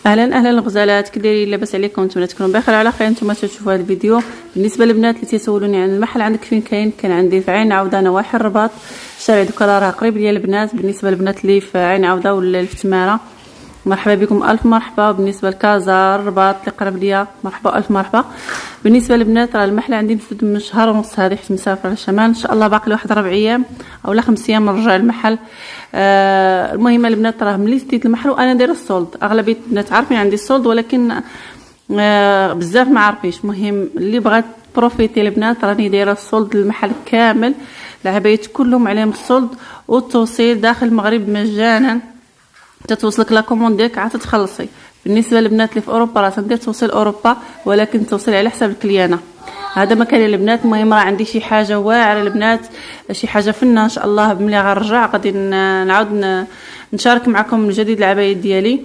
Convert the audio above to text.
اهلا الغزالات، كي دايرين؟ لاباس عليكم؟ نتمنى تكونوا بخير وعلى خير. نتوما تشوفوا هذا الفيديو. بالنسبه للبنات اللي تيسولوني عن المحل عندك فين كاين عندي في عين عوده نواحي الرباط، شارع دوكا راه قريب ليا البنات. بالنسبه للبنات اللي في عين عوده ولا في تماره، مرحبا بكم، الف مرحبا. بالنسبه لكازا الرباط اللي قرب ليا، مرحبا الف مرحبا. بالنسبه للبنات راه المحل عندي مسدود من شهر ونص هذه، حيت مسافره للشمال. ان شاء الله باقي لي واحد 4 ايام اولا 5 ايام نرجع المحل. المهم البنات راه ملي سديت المحل وانا دايره السولد، اغلبيه البنات عارفين عندي السولد، ولكن بزاف ما عارفينش. المهم اللي بغات بروفيتي البنات، راني دايره السولد المحل كامل، العبايات كلهم عليهم السولد، والتوصيل داخل المغرب مجانا. تتوصلك لا كوموند ديالك عاد تخلصي. بالنسبه للبنات اللي في اوروبا راه تندير توصيل اوروبا، ولكن التوصيل على حساب الكليانه. هذا مكان البنات. المهم راه عندي شي حاجه واعره البنات، شي حاجه فنه ان شاء الله. ملي غنرجع غادي نعاود نشارك معكم من جديد العبايات ديالي.